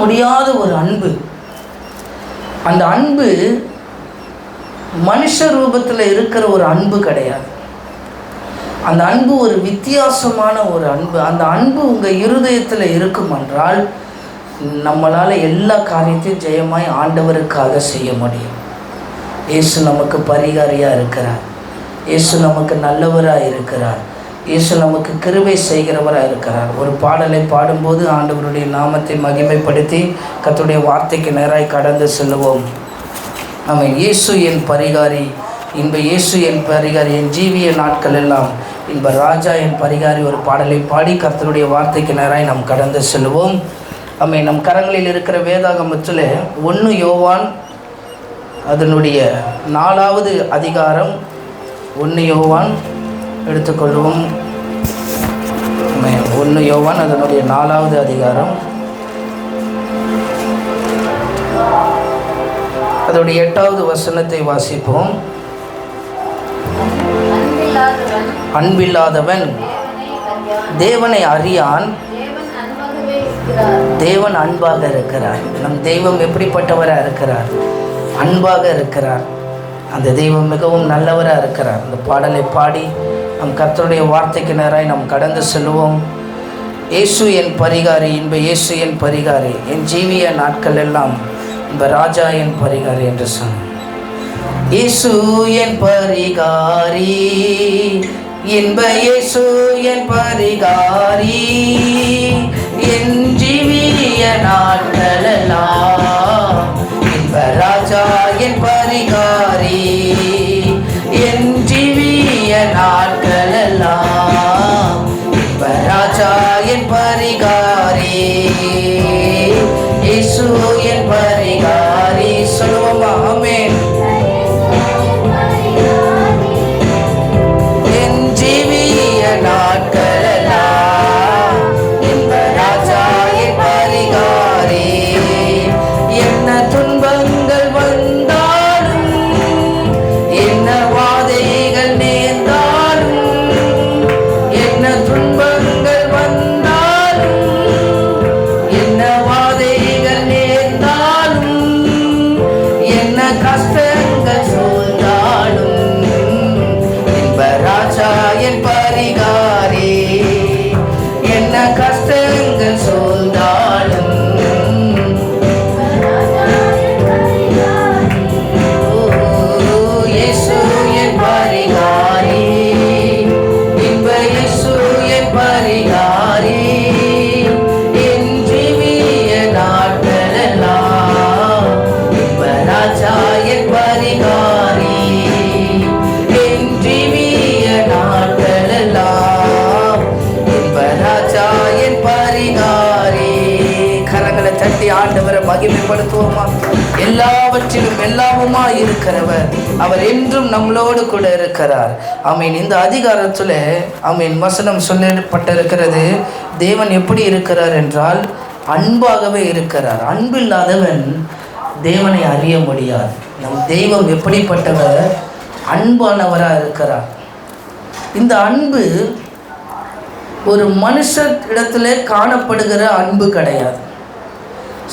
முடியாத ஒரு அன்பு. அந்த அன்பு மனுஷ ரூபத்தில் இருக்கிற ஒரு அன்பு கிடையாது. அந்த அன்பு ஒரு வித்தியாசமான ஒரு அன்பு. அந்த அன்பு உங்கள் இருதயத்தில் இருக்கும் என்றால் நம்மளால் எல்லா காரியத்தையும் ஜெயமாய் ஆண்டவருக்காக செய்ய முடியும். இயேசு நமக்கு பரிகாரியாக இருக்கிறார். இயேசு நமக்கு நல்லவராக இருக்கிறார். இயேசு நமக்கு கிருபை செய்கிறவராக இருக்கிறார். ஒரு பாடலை பாடும்போது ஆண்டவருடைய நாமத்தை மகிமைப்படுத்தி கர்த்தருடைய வார்த்தைக்கு நேராய் கடந்து செல்லுவோம். ஆமென். இயேசு என் பரிகாரி, இன்ப இயேசு என் பரிகாரி, என் ஜீவிய நாட்கள் எல்லாம் இன்ப ராஜா என் பரிகாரி. ஒரு பாடலை பாடி கர்த்தருடைய வார்த்தைக்கு நேராய் நாம் கடந்து செல்லுவோம். ஆமென். நம் கரங்களில் இருக்கிற வேதாகமத்தில் 1 யோவான் அதனுடைய 4வது அதிகாரம், 1 யோவான் எடுத்துக்கொள்வோம். 1 யோவான் அதனுடைய 4வது அதிகாரம், அதோடைய 8வது வசனத்தை வாசிப்போம். அன்பில்லாதவன் தேவனை அறியான், தேவன் அன்பாக இருக்கிறார். நம் தெய்வம் எப்படிப்பட்டவராக இருக்கிறார்? அன்பாக இருக்கிறார். அந்த தெய்வம் மிகவும் நல்லவராக இருக்கிறார். அந்த பாடலை பாடி நம் கர்த்தருடைய வார்த்தைக்கு நேராய் நாம் கடந்து செல்வோம். இயேசு என் பரிகாரி, இன்ப இயேசு என் பரிகாரி, என் ஜீவிய நாட்கள் எல்லாம் இன்ப ராஜா என் பரிகாரி என்று சொன்னார். இயேசு என் பரிகாரி, இன்ப இயேசு என் பரிகாரி, என் ஜீவிய நாட்கள் எல்லாம் இன்ப ராஜா என் பரிகாரி, என் ஜீவிய நாட்கள் எல்லாம் இன்ப ராஜா என் பரிகாரி, இயேசு என் பரிகாரி. சொல்லுவோம் ஆமென். என் ஜீவிய நாட்கள் எல்லாம் இன்ப ராஜா என் பரிகாரி. என்ன துன்பங்கள் வந்தாலும், என்ன வாதைகள் நேர்ந்தாலும், என்ன துன்பங்கள் வந்தாலும், என்ன வாதைகள் நேர்ந்தாலும், என்ன கஷ்டங்கள் சூழ்ந்தாலும் இன்ப ராஜா என் பரிகாரி. என்ன கஷ்டங்கள் சூழ்ந்தாலும் இயேசு என் பரிகாரி, இன்ப இயேசு என் பரிகாரி, என் ஜீவிய நாட்கள் எல்லாம் இன்ப ராஜா என் பரிகாரி, என் ஜீவிய நாட்கள் எல்லாம் இன்ப ராஜா என் பரிகாரி. கரங்களை தட்டி ஆண்டவரை மகிமைப்படுத்துவோமா? எல்லாவற்றிலும் எல்லாமுமா இருக்கிறவர் அவர் என்றும் நம்மளோடு கூட இருக்கிறார். ஆமீன். இந்த அதிகாரத்தில் ஆமீன் வசனம் சொல்லப்பட்டிருக்கிறது. தேவன் எப்படி இருக்கிறார் என்றால் அன்பாகவே இருக்கிறார். அன்பில்லாதவன் தேவனை அறிய முடியாது. நம் தெய்வம் எப்படிப்பட்டவர்? அன்பானவராக இருக்கிறார். இந்த அன்பு ஒரு மனுஷ இடத்துல காணப்படுகிற அன்பு கிடையாது.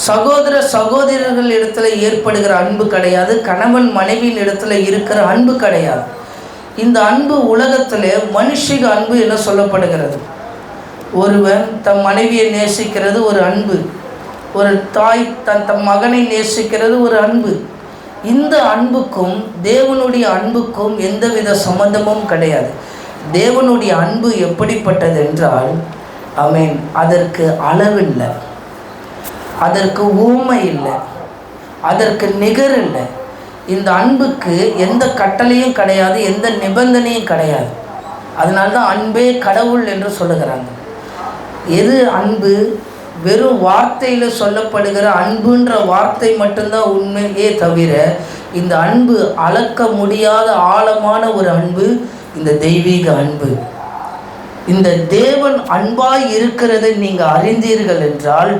சகோதர சகோதரர்கள் இடத்துல ஏற்படுகிற அன்பு கிடையாது. கணவன் மனைவியின் இடத்துல இருக்கிற அன்பு கிடையாது. இந்த அன்பு உலகத்தில் மனுஷிக அன்பு என்ன சொல்லப்படுகிறது? ஒருவன் தம் மனைவியை நேசிக்கிறது ஒரு அன்பு. ஒரு தாய் தம் மகனை நேசிக்கிறது ஒரு அன்பு. இந்த அன்புக்கும் தேவனுடைய அன்புக்கும் எந்தவித சம்பந்தமும் கிடையாது. தேவனுடைய அன்பு எப்படிப்பட்டது என்றால் ஆமென், அதற்கு அளவில்லை, அதற்கு ஊமை இல்லை, அதற்கு நிகர் இல்லை. இந்த அன்புக்கு எந்த கட்டளையும் கிடையாது, எந்த நிபந்தனையும் கிடையாது. அதனால்தான் அன்பே கடவுள் என்று சொல்லுகிறாங்க. எது அன்பு? வெறும் வார்த்தையில் சொல்லப்படுகிற அன்புன்ற வார்த்தை மட்டும்தான் உண்மையே தவிர இந்த அன்பு அளக்க முடியாத ஆழமான ஒரு அன்பு இந்த தெய்வீக அன்பு. இந்த தேவன் அன்பாய் இருக்கிறதை நீங்கள் அறிந்தீர்கள் என்றால்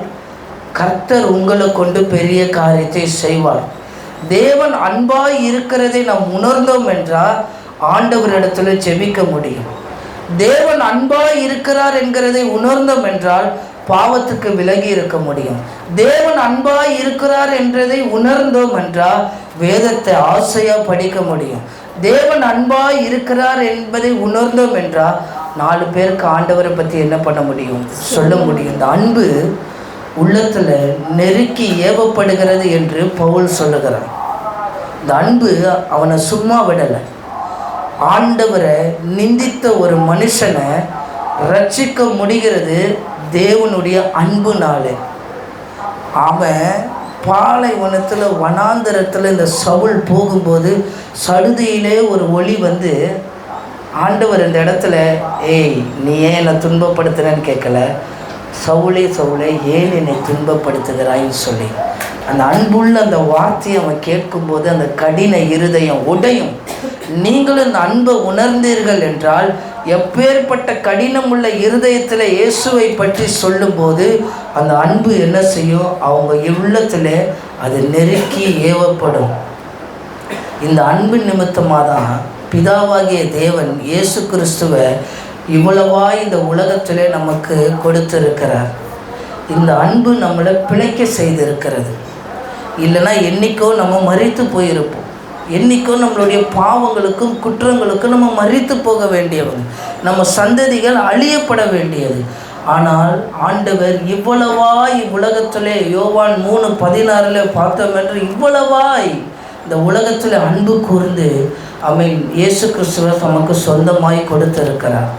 கர்த்தர் உங்களை கொண்டு பெரிய காரியத்தை செய்வார். தேவன் அன்பாய் இருக்கிறதை நாம் உணர்ந்தோம் என்றால் ஆண்டவரிடத்தில் ஜெபிக்க முடியும். தேவன் அன்பாய் இருக்கிறார் என்கிறதை உணர்ந்தோம் என்றால் பாவத்துக்கு விலகி இருக்க முடியும். தேவன் அன்பாய் இருக்கிறார் என்றதை உணர்ந்தோம் என்றால் வேதத்தை ஆசையா படிக்க முடியும். தேவன் அன்பாய் இருக்கிறார் என்பதை உணர்ந்தோம் என்றால் 4 பேருக்கு ஆண்டவரை பற்றி என்ன பண்ண முடியும், சொல்ல முடியும். இந்த அன்பு உள்ளத்துல நெருக்கி ஏவப்படுகிறது என்று பவுல் சொல்லுகிறார். இந்த அன்பு அவனை சும்மா விடலை. ஆண்டவரை நிந்தித்த ஒரு மனுஷனை ரட்சிக்க முடிகிறது தேவனுடைய அன்புனாலே. அவன் பாலைவனத்தில் வனாந்தரத்தில் இந்த சவுல் போகும்போது சடுதியிலே ஒரு ஒளி வந்து, ஆண்டவர் இந்த இடத்துல, ஏய் நீ ஏன் என்னை துன்பப்படுத்துறேன்னு கேட்கல, சவுளே சவுளே ஏன் என்னை துன்பப்படுத்துகிறாயின்னு சொல்லி அந்த அன்புள்ள அந்த வார்த்தையை அவன் கேட்கும்போது அந்த கடின இருதயம் உடையும். நீங்களும் இந்த அன்பை உணர்ந்தீர்கள் என்றால் எப்பேற்பட்ட கடினம் உள்ள இருதயத்தில் இயேசுவை பற்றி சொல்லும்போது அந்த அன்பு என்ன செய்யும், அவங்க உள்ளத்தில் அது நெருக்கி ஏவப்படும். இந்த அன்பு நிமித்தமாக தான் பிதாவாகிய தேவன் இயேசு கிறிஸ்துவை இவ்வளவா இந்த உலகத்திலே நமக்கு கொடுத்திருக்கிறார். இந்த அன்பு நம்மளை பிழைக்க செய்திருக்கிறது. இல்லைன்னா என்றைக்கோ நம்ம மரித்து போயிருப்போம். என்றைக்கோ நம்மளுடைய பாவங்களுக்கும் குற்றங்களுக்கும் நம்ம மரித்து போக வேண்டியவங்க, நம்ம சந்ததிகள் அழியப்பட வேண்டியது. ஆனால் ஆண்டவர் இவ்வளவாய் உலகத்திலே, யோவான் 3:16 பார்த்தோம் என்று, இவ்வளவாய் இந்த உலகத்தில் அன்பு கூர்ந்து இயேசு கிறிஸ்துவை நமக்கு சொந்தமாய் கொடுத்திருக்கிறார்.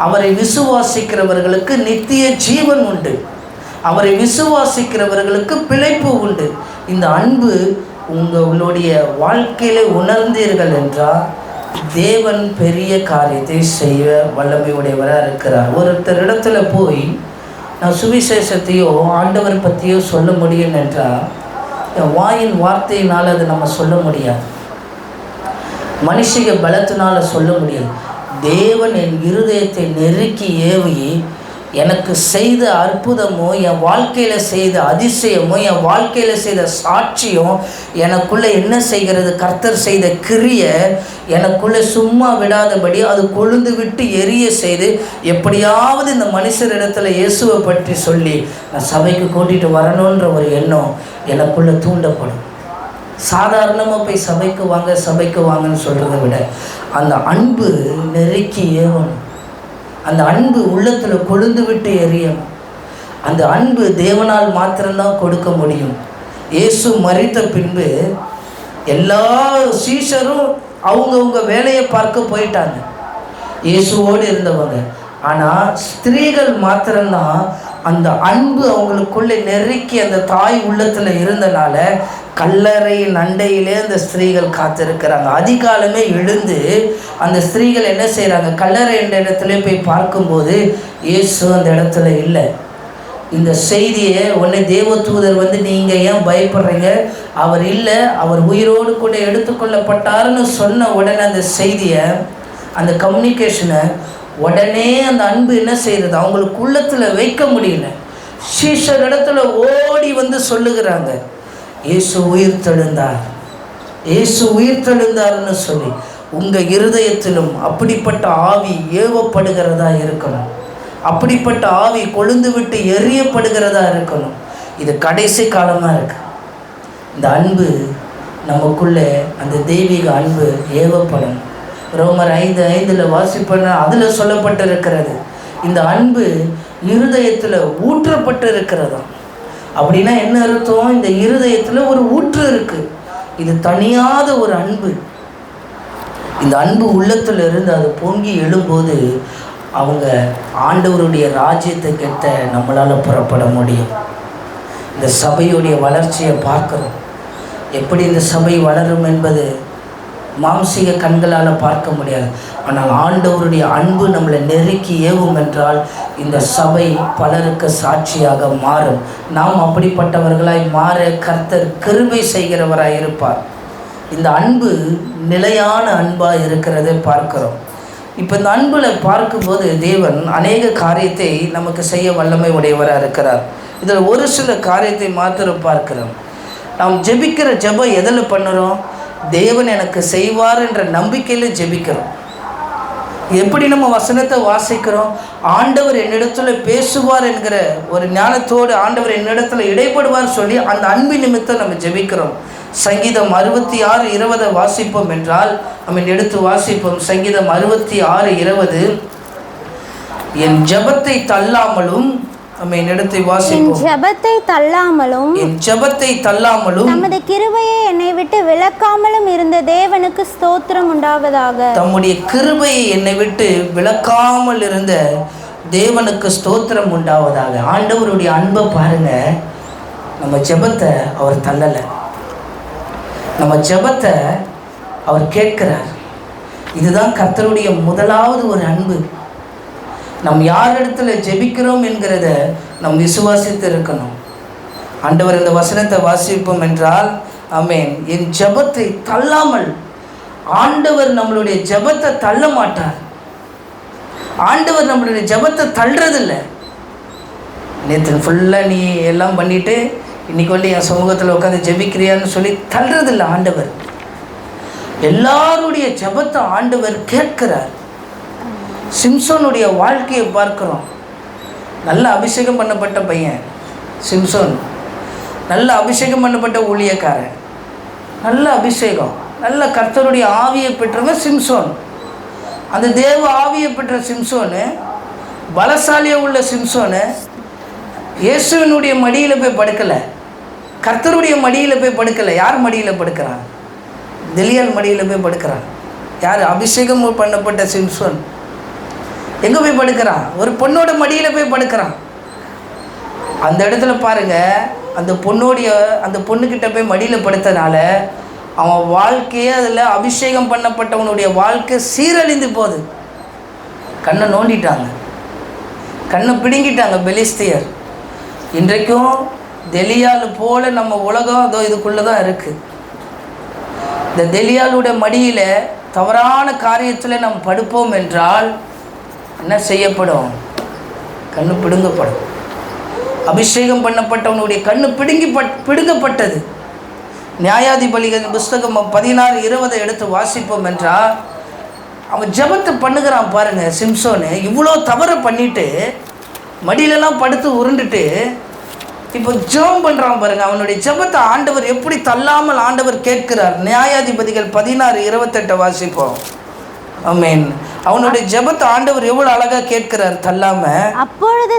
அவரை விசுவாசிக்கிறவர்களுக்கு நித்திய ஜீவன் உண்டு. அவரை விசுவாசிக்கிறவர்களுக்கு பிழைப்பு உண்டு. இந்த அன்பு உங்களுடைய வாழ்க்கையில உணர்ந்தீர்கள் என்றால் தேவன் பெரிய காரியத்தை செய்ய வல்லமை உடையவராக இருக்கிறார். ஒருத்தர் இடத்துல போய் நான் சுவிசேஷத்தையோ ஆண்டவர் பற்றியோ சொல்ல முடியும் என்றால் வாயின் வார்த்தையினால் அதை நம்ம சொல்ல முடியாது, மனுஷிக பலத்தினால சொல்ல முடியாது. தேவன் என் இருதயத்தை நெருக்கி ஏவி எனக்கு செய்த அற்புதமோ, என் வாழ்க்கையில் செய்த அதிசயமோ, என் வாழ்க்கையில் செய்த சாட்சியம் எனக்குள்ளே என்ன செய்கிறது, கர்த்தர் செய்த கிரியை எனக்குள்ளே சும்மா விடாதபடி அது கொழுந்து விட்டு எரிய செய்து எப்படியாவது இந்த மனுஷரிடத்துல இயேசுவை பற்றி சொல்லி நான் சபைக்கு கூட்டிகிட்டு வரணுன்ற ஒரு எண்ணம் எனக்குள்ளே தூண்டப்படும். சாதாரணமாக போய் சபைக்கு வாங்கன்னு சொல்கிறத விட அந்த அன்பு நெருக்கி ஏவணும். அந்த அன்பு உள்ளத்தில் கொழுந்து விட்டு எரியணும். அந்த அன்பு தேவனால் மாத்திரம்தான் கொடுக்க முடியும். இயேசு மரித்த பின்பு எல்லா சீஷரும் அவங்கவுங்க வேலையை பார்க்க போயிட்டாங்க, இயேசுவோடு இருந்தவங்க. ஆனால் ஸ்திரீகள் மாத்திரம்தான் அந்த அன்பு அவங்களுக்குள்ளே நெருக்கி அந்த தாய் உள்ளத்தில் இருந்தனால கல்லறையின் அண்டையிலே அந்த ஸ்திரீகள் காத்திருக்கிறாங்க. அதிகாலமே எழுந்து அந்த ஸ்திரீகள் என்ன செய்கிறாங்க, கல்லறை என்ற இடத்துல போய் பார்க்கும்போது இயேசு அந்த இடத்துல இல்லை. இந்த செய்தியை உடனே தேவதூதர் வந்து, நீங்கள் ஏன் பயப்படுறீங்க, அவர் இல்லை, அவர் உயிரோடு கூட எடுத்துக்கொள்ளப்பட்டாருன்னு சொன்ன உடனே அந்த செய்தியை, அந்த கம்யூனிகேஷனை உடனே அந்த அன்பு என்ன செய்கிறது, அவங்களுக்கு உள்ளத்தில் வைக்க முடியல. சீஷர் இடத்துல ஓடி வந்து சொல்லுகிறாங்க, இயேசு உயிர் தெழுந்தார், இயேசு உயிர் தெழுந்தார்னு சொல்லி. உங்கள் இருதயத்திலும் அப்படிப்பட்ட ஆவி ஏவப்படுகிறதா இருக்கணும், அப்படிப்பட்ட ஆவி கொழுந்து விட்டு எரியப்படுகிறதா இருக்கணும். இது கடைசி காலமாக இருக்கு. இந்த அன்பு நமக்குள்ளே அந்த தெய்வீக அன்பு ஏவப்படும். ரோமர் 5:5 வாசிப்பன அதில் சொல்லப்பட்டிருக்கிறது, இந்த அன்பு இருதயத்தில் ஊற்றப்பட்டு இருக்கிறதா. அப்படின்னா என்ன அர்த்தம், இந்த இருதயத்தில் ஒரு ஊற்று இருக்கு, இது தனியாத ஒரு அன்பு. இந்த அன்பு உள்ளத்தில் இருந்து அது பொங்கி எழும்போது அவங்க ஆண்டவருடைய ராஜ்யத்தை கெட்ட நம்மளால் புறப்பட முடியும். இந்த சபையுடைய வளர்ச்சியை பார்க்குறோம். எப்படி இந்த சபை வளரும் என்பது மாம்சீக கண்களால் பார்க்க முடியாது. ஆனால் ஆண்டவருடைய அன்பு நம்மளை நெருக்கி ஏவும் என்றால் இந்த சபை பலருக்கு சாட்சியாக மாறும். நாம் அப்படிப்பட்டவர்களாய் மாற கர்த்தர் கிருபை செய்கிறவராய் இருப்பார். இந்த அன்பு நிலையான அன்பாக இருக்கிறதை பார்க்கிறோம். இப்போ இந்த அன்பில் பார்க்கும்போது தேவன் அநேக காரியத்தை நமக்கு செய்ய வல்லமை உடையவராக இருக்கிறார். இதில் ஒரு சில காரியத்தை மாத்திரம் பார்க்கிறோம். நாம் ஜெபிக்கிற ஜெபம் எதில் பண்ணுறோம், தேவன் எனக்கு செய்வார் என்ற நம்பிக்கையில் ஜெபிக்கிறோம். எப்படி நம்ம வசனத்தை வாசிக்கிறோம்? ஆண்டவர் என்னிடத்துல பேசுவார் என்கிற ஒரு ஞானத்தோடு ஆண்டவர் என்னிடத்துல இடைப்படுவார் சொல்லி அந்த அன்பின் நிமித்தம் நம்ம ஜெபிக்கிறோம். சங்கீதம் 66:20 வாசிப்போம் என்றால் நம்ம எடுத்து வாசிப்போம். சங்கீதம் 66:20, என் ஜெபத்தை தள்ளாமலும் தமது கிருபையை என்னை விட்டு விலக்காமலும் இருந்த தேவனுக்கு ஸ்தோத்திரம் உண்டாவதாக. தம்முடைய கிருபையை என்னை விட்டு விலக்காமல் இருந்த தேவனுக்கு ஸ்தோத்திரம் உண்டாவதாக. ஆண்டவருடைய அன்பை பாருங்க. நம்ம ஜெபத்தை அவர் தள்ளலை, நம்ம ஜெபத்தை அவர் கேட்கிறார். இதுதான் கர்த்தருடைய முதலாவது ஒரு அன்பு. நம் யாரிடத்துல ஜெபிக்கிறோம் என்கிறத நம் விசுவாசித்து இருக்கணும். ஆண்டவர் இந்த வசனத்தை வாசிப்போம் என்றால் ஆமென். என் ஜெபத்தை தள்ளாமல், ஆண்டவர் நம்மளுடைய ஜெபத்தை தள்ள மாட்டார். ஆண்டவர் நம்மளுடைய ஜெபத்தை தள்ளுறதில்லை. நேற்று ஃபுல்லாக நீ எல்லாம் பண்ணிட்டு இன்னைக்கு வந்து என் சமூகத்தில் உட்காந்து ஜெபிக்கிறியான்னு சொல்லி தள்ளுறதில்லை. ஆண்டவர் எல்லாருடைய ஜெபத்தை ஆண்டவர் கேட்கிறார். சிம்சோனுடைய வாழ்க்கையை பார்க்கிறோம். நல்ல அபிஷேகம் பண்ணப்பட்ட பையன் சிம்சோன், நல்ல அபிஷேகம் பண்ணப்பட்ட ஊழியக்காரன், நல்ல அபிஷேகம், நல்ல கர்த்தருடைய ஆவியை பெற்றவன் சிம்சோன். அந்த தேவ ஆவியை பெற்ற சிம்சோனு, பலசாலியாக உள்ள சிம்சோனு இயேசுவினுடைய மடியில் போய் படுக்கலை, கர்த்தருடைய மடியில் போய் படுக்கலை. யார் மடியில் படுக்கிறான்? தெலியால் மடியில் போய் படுக்கிறான். யார்? அபிஷேகம் பண்ணப்பட்ட சிம்சோன் எங்கே போய் படுக்கிறான்? ஒரு பொண்ணோட மடியில் போய் படுக்கிறான். அந்த இடத்துல பாருங்க, அந்த பொண்ணுக்கிட்ட போய் மடியில் படுத்தனால அவன் வாழ்க்கையே அதில் அபிஷேகம் பண்ணப்பட்டவனுடைய வாழ்க்கை சீரழிந்து போகுது. கண்ணை நோண்டிட்டாங்க, கண்ணை பிடுங்கிட்டாங்க பெலிஸ்தியர். இன்றைக்கும் தெலியால் போல நம்ம உலகம் அதோ இதுக்குள்ளே தான் இருக்குது. இந்த தெலியாலுடைய மடியில் தவறான காரியத்தில் நம்ம படுப்போம் என்றால் என்ன செய்யப்படும்? கண்ணு பிடுங்கப்படும். அபிஷேகம் பண்ணப்பட்டவனுடைய கண்ணு பிடுங்கப்பட்டது. நியாயாதிபதிகள் புஸ்தகம் 16:20 எடுத்து வாசிப்போம் என்றால் அவன் ஜெபத்தை பண்ணுகிறான் பாருங்க. சிம்சோனு இவ்வளோ தவறை பண்ணிட்டு மடியிலெல்லாம் படுத்து உருண்டுட்டு இப்போ ஜெபம் பண்ணுறான் பாருங்க. அவனுடைய ஜெபத்தை ஆண்டவர் எப்படி தள்ளாமல் ஆண்டவர் கேட்கிறார். நியாயாதிபதிகள் 16:28 வாசிப்போம். ஆமென். அவனுடைய ஜெபத்தை ஆண்டவர் எவ்வளவு அழகா கேட்கிறார் தள்ளாம. அப்பொழுது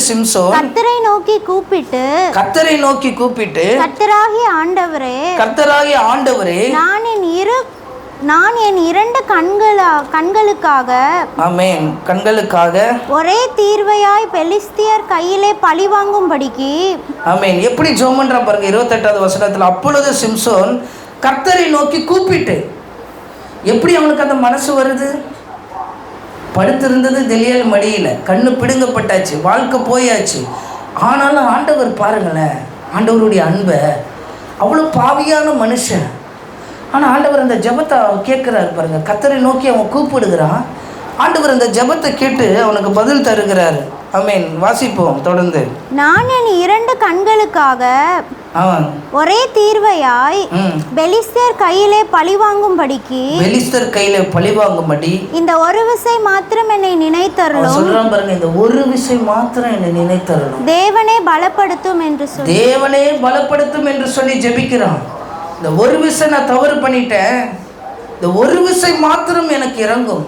சிம்சோன் கர்த்தரை நோக்கி கூப்பிட்டு கர்த்தராகிய ஆண்டவரே நான் என் இரண்டு கண்களுக்காக ஆமென் கண்களுக்காக ஒரே தீர்வையாய் பெலிஸ்தியர் கையிலே பழி வாங்கும்படிக்கு. ஆமென். எப்படி ஜெபம் பண்றான் பாருங்க 28வது வசனத்துல. அப்பொழுது சிம்சோன் கர்த்தரை நோக்கி கூப்பிட்டு. எப்படி அவனுக்கு அந்த மனசு வருது? படுத்திருந்தது தெலியால் மடியில், கண்ணு பிடுங்கப்பட்டாச்சு, வாழ்க்கை போயாச்சு. ஆனாலும் ஆண்டவர் பாருங்களேன், ஆண்டவருடைய அன்பை. அவ்வளோ பாவியான மனுஷன், ஆனால் ஆண்டவர் அந்த ஜெபத்தை கேட்குறாரு பாருங்க. கர்த்தரை நோக்கி அவன் கூப்பிடுகிறான். ஆண்டவர் அந்த ஜெபத்தை கேட்டு அவனுக்கு பதில் தருகிறார். ஆமென். வாசிப்போம் தொடர்ந்து. நான் என் இரண்டு கண்களுக்காக ஒரே தீர்வையாய் பெலிஸ்தர் கையிலே பழிவாங்கும்படிக்கு இந்த ஒரு விசை மாத்திரம் என்னை நினைத்தருளும். சொல்றான் பாருங்க, இந்த ஒரு விசை மாத்திரம் என்னை நினைத்தருளும். தேவனே பலப்படுத்தும் என்று சொல்லி ஜெபிக்கிறான். இந்த ஒரு விசை நான் தவறு பண்ணிட்டேன், இந்த ஒரு விசை மாத்திரம் எனக்கு இறங்கும்.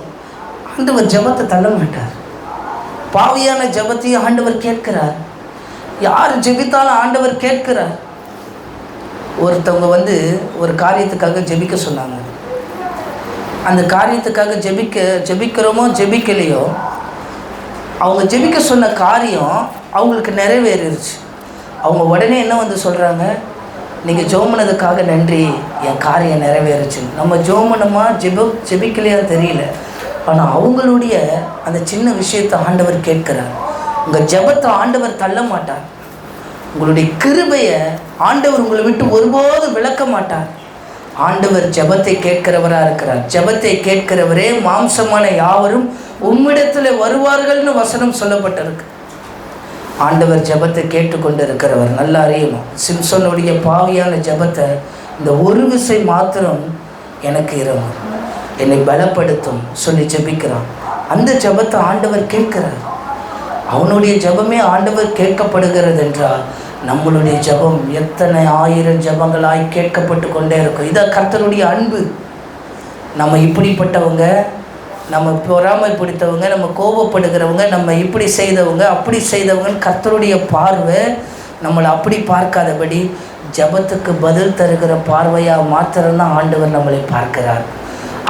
ஆண்டவர் ஜெபத்தை தள்ள மாட்டார். பாவியான ஜெபத்தையும் ஆண்டவர் கேட்கிறார். யார் ஜெபித்தாலும் ஆண்டவர் கேட்கிறார். ஒருத்தவங்க ஒரு காரியத்துக்காக ஜெபிக்க சொன்னாங்க. அந்த காரியத்துக்காக ஜெபிக்கிறோமோ ஜெபிக்கலையோ, அவங்க ஜெபிக்க சொன்ன காரியம் அவங்களுக்கு நிறைவேறிடுச்சு. அவங்க உடனே என்ன சொல்கிறாங்க, நீங்கள் ஜெபம்னதுக்காக நன்றி, என் காரியம் நிறைவேறுச்சு. நம்ம ஜெபம்னமா ஜெபிக்கலையா தெரியல, ஆனால் அவங்களுடைய அந்த சின்ன விஷயத்தை ஆண்டவர் கேட்கிறார். உங்கள் ஜெபத்தை ஆண்டவர் தள்ள மாட்டார். உங்களுடைய கிருபையை ஆண்டவர் உங்களை விட்டு ஒருபோது விளக்க மாட்டார். ஆண்டவர் ஜெபத்தை கேட்கிறவராக இருக்கிறார். ஜெபத்தை கேட்கிறவரே மாம்சமான யாவரும் உம்மிடத்தில் வருவார்கள்னு வசனம் சொல்லப்பட்டிருக்கு. ஆண்டவர் ஜெபத்தை கேட்டுக்கொண்டு இருக்கிறவர். நல்லா அறியணும். சிம்சோனுடைய பாவியான ஜெபத்தை இந்த ஒரு விசை மாத்திரம் எனக்கு இறங்கும். என்னை பலப்படுத்தும் சொல்லி ஜெபிக்கிறான். அந்த ஜெபத்தை ஆண்டவர் கேட்கிறார். அவனுடைய ஜெபமே ஆண்டவர் கேட்கப்படுகிறது என்றால் நம்மளுடைய ஜெபம் எத்தனை ஆயிரம் ஜெபங்களாய் கேட்கப்பட்டு கொண்டே இருக்கும். இதான் கர்த்தருடைய அன்பு. நம்ம இப்படிப்பட்டவங்க, நம்ம பொறாமைப்படுத்தவங்க, நம்ம கோபப்படுகிறவங்க, நம்ம இப்படி செய்தவங்க அப்படி செய்தவங்கன்னு கர்த்தருடைய பார்வை நம்மளை அப்படி பார்க்காதபடி ஜெபத்துக்கு பதில் தருகிற பார்வையாக மாத்திரம்தான் ஆண்டவர் நம்மளை பார்க்கிறார்.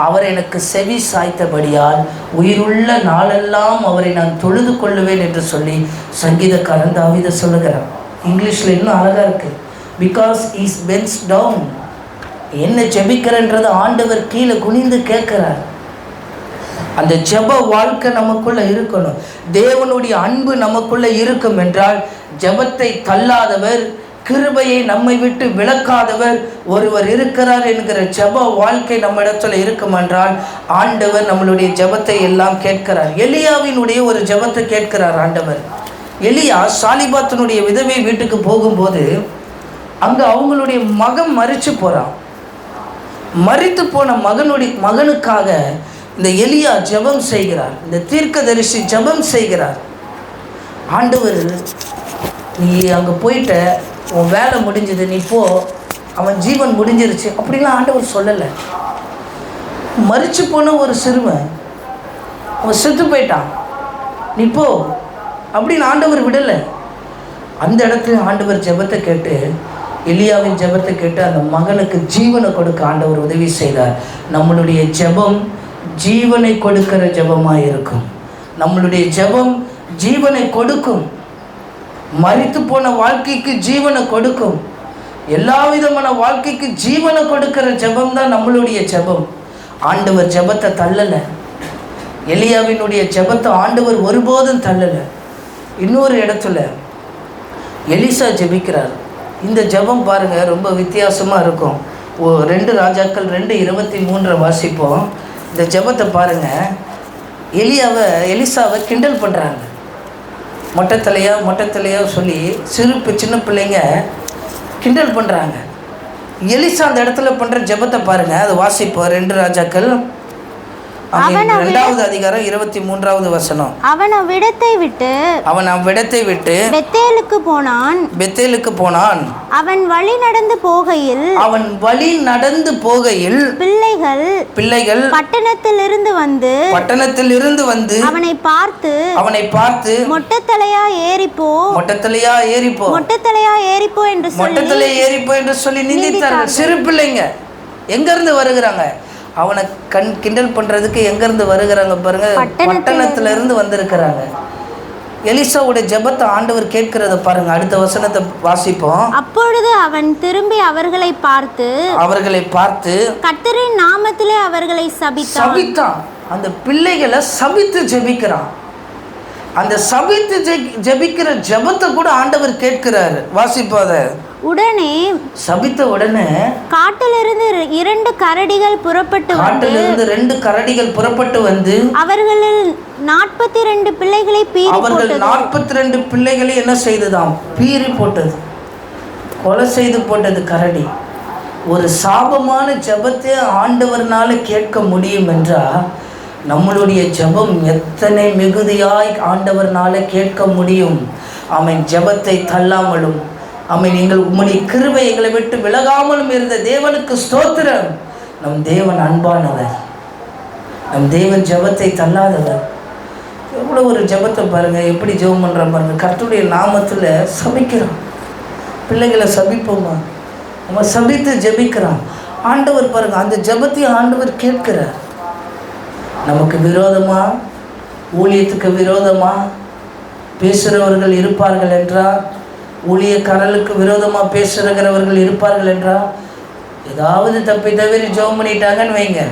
அவர் எனக்கு செவி சாய்த்தபடியால் உயிருள்ள நாளெல்லாம் அவரை நான் தொழுது கொள்ளுவேன் என்று சொல்லி சங்கீதக்காரன் தாவீது சொல்லுகிறார். இங்கிலீஷில் இன்னும் அழகாக இருக்குது. Because is pens down. என்ன ஜெபிக்கிறன்றது ஆண்டவர் கீழே குனிந்து கேட்கிறார். அந்த ஜெப வாழ்க்கை நமக்குள்ள இருக்கணும். தேவனுடைய அன்பு நமக்குள்ள இருக்கும் என்றால் ஜெபத்தை தள்ளாதவர், கிருபையை நம்மை விட்டு விலக்காதவர் ஒருவர் இருக்கிறார் என்கிற ஜெப வாழ்க்கை நம்ம இடத்துல இருக்கும் என்றால் ஆண்டவர் நம்மளுடைய ஜெபத்தை எல்லாம் கேட்கிறார். எலியாவினுடைய ஒரு ஜெபத்தை கேட்கிறார் ஆண்டவர். எலியா சாலிபாத்தினுடைய விதவை வீட்டுக்கு போகும்போது அங்கே அவங்களுடைய மகன் மரித்து போகிறான். மரித்து போன மகனுக்காக இந்த எலியா ஜெபம் செய்கிறார். இந்த தீர்க்கதரிசி ஜெபம் செய்கிறார். ஆண்டவர், நீ அங்கே போயிட்ட, உன் வேலை முடிஞ்சது, நீ போ, அவன் ஜீவன் முடிஞ்சிருச்சு அப்படிலாம் ஆண்டவர் சொல்லலை. மரித்து போன ஒரு சிறுவன், அவன் செத்து போயிட்டான், நீ போ அப்படின்னு ஆண்டவர் விடலை. அந்த இடத்துல ஆண்டவர் ஜெபத்தை கேட்டு, எலியாவின் ஜெபத்தை கேட்டு அந்த மகனுக்கு ஜீவனை கொடுக்க ஆண்டவர் உதவி செய்தார். நம்மளுடைய ஜெபம் ஜீவனை கொடுக்கிற ஜெபமாக இருக்கும். நம்மளுடைய ஜெபம் ஜீவனை கொடுக்கும். மரித்து போன வாழ்க்கைக்கு ஜீவனை கொடுக்கும். எல்லா விதமான வாழ்க்கைக்கு ஜீவனை கொடுக்கிற ஜெபம் தான் நம்மளுடைய ஜெபம். ஆண்டவர் ஜெபத்தை தள்ளலை. எலியாவினுடைய ஜெபத்தை ஆண்டவர் ஒருபோதும் தள்ளலை. இன்னொரு இடத்துல எலிசா ஜெபிக்கிறார். இந்த ஜெபம் பாருங்கள், ரொம்ப வித்தியாசமாக இருக்கும். 2 ராஜாக்கள் 2:23 வாசிப்போம். இந்த ஜெபத்தை பாருங்கள். எலிசாவை கிண்டல் பண்ணுறாங்க. மொட்டைத்தலையா சொல்லி சின்ன பிள்ளைங்க கிண்டல் பண்ணுறாங்க. எலிசா அந்த இடத்துல பண்ணுற ஜெபத்தை பாருங்கள். அதை வாசிப்போம். 2 ராஜாக்கள் 2வது அதிகாரம் 23வது வசனம். அவன் அவ்விடத்தை விட்டு பெத்தேலுக்கு போனான். அவன் வழி நடந்து போகையில் பிள்ளைகள் பட்டணத்திலிருந்து வந்து அவனை பார்த்து மொட்டைத்தலையா ஏறிப்போ என்று சொல்லி நிந்தித்தார்கள். சிறு பிள்ளைங்க எங்கிருந்து வருகிறாங்க? அவனை கிண்டல் பண்ணுறதுக்கு எங்கேருந்து வருகிறாங்க பாருங்கள், பட்டணத்திலிருந்து வந்திருக்கிறாங்க. எலிசாவுடைய ஜெபத்தை ஆண்டவர் கேட்கிறத பாருங்க. அடுத்த வசனத்தை வாசிப்போம். அப்பொழுது அவன் திரும்பி அவர்களை பார்த்து கர்த்தரின் நாமத்திலே அவர்களை சபித்தான். அந்த பிள்ளைகளை சபித்து ஜெபிக்கிறான். அந்த சபித்து ஜெபிக்கிற ஜெபத்தை கூட ஆண்டவர் கேட்கிறாரு. வாசிப்பாத. உடனே சபித்த உடனே காட்டிலிருந்து 2 கரடிகள் புறப்பட்டு வந்து அவர்களில் 42 பிள்ளைகளை அவர்கள் 42 பிள்ளைகளை என்ன செய்ததாம்? பீறி போட்டது, கொலை செய்து போட்டது கரடி. ஒரு சாபமான ஜெபத்தை ஆண்டவர்னால கேட்க முடியும் என்றால் நம்மளுடைய ஜெபம் எத்தனை மிகுதியாய் ஆண்டவர்னால கேட்க முடியும். அவன் ஜெபத்தை தள்ளாமலும் நீங்கள் உம்முடைய கிருபை எங்களை விட்டு விலகாமலும் இருந்த தேவனுக்கு ஸ்தோத்திரம். நம் தேவன் அன்பானவர். நம் தேவன் ஜெபத்தை தள்ளாதவர். எவ்வளோ ஒரு ஜெபத்தை பாருங்கள், எப்படி ஜெபம் பண்ணுறான் பாருங்கள். கர்த்தருடைய நாமத்தில் சபிக்கிறான். பிள்ளைகளை சபிப்போமா? நம்ம சபித்து ஜெபிக்கிறான். ஆண்டவர் பாருங்கள், அந்த ஜெபத்தையும் ஆண்டவர் கேட்கிறார். நமக்கு விரோதமாக, ஊழியத்துக்கு விரோதமாக பேசுகிறவர்கள் இருப்பார்கள் என்றால், ஊழியக்காரர்களுக்கு விரோதமாக பேசுகிறவர்கள் இருப்பார்கள் என்றால், ஏதாவது தப்பி தவிர ஜெபம் பண்ணிட்டாங்கன்னு வைங்க,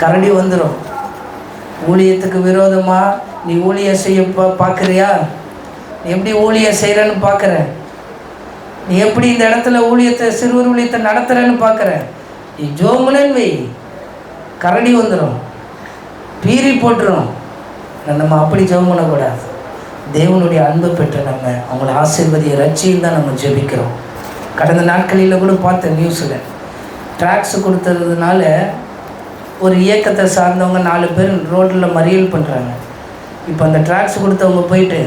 கரடி வந்துடும். ஊழியத்துக்கு விரோதமாக நீ ஊழியம் செய்ய பார்க்குறியா? நீ எப்படி ஊழியம் செய்கிறன்னு பார்க்குற? நீ எப்படி இந்த இடத்துல சிறுவர் ஊழியத்தை நடத்துகிறன்னு பார்க்குற? நீ ஜெபம்னு வை, கரடி வந்துடும், பீறி போட்டுரும். நம்ம அப்படி ஜெபம் பண்ணக்கூடாது. தேவனுடைய அன்பு பெற்ற நம்ம அவங்கள ஆசீர்வதியை ரட்சியும் தான் நம்ம ஜெபிக்கிறோம். கடந்த நாட்களில் கூட பார்த்தேன் நியூஸில் ட்ராக்ஸ் கொடுத்ததுனால ஒரு இயக்கத்தை சார்ந்தவங்க 4 பேர் ரோட்டில் மறியல் பண்ணுறாங்க. இப்போ அந்த ட்ராக்ஸ் கொடுத்தவங்க போயிட்டு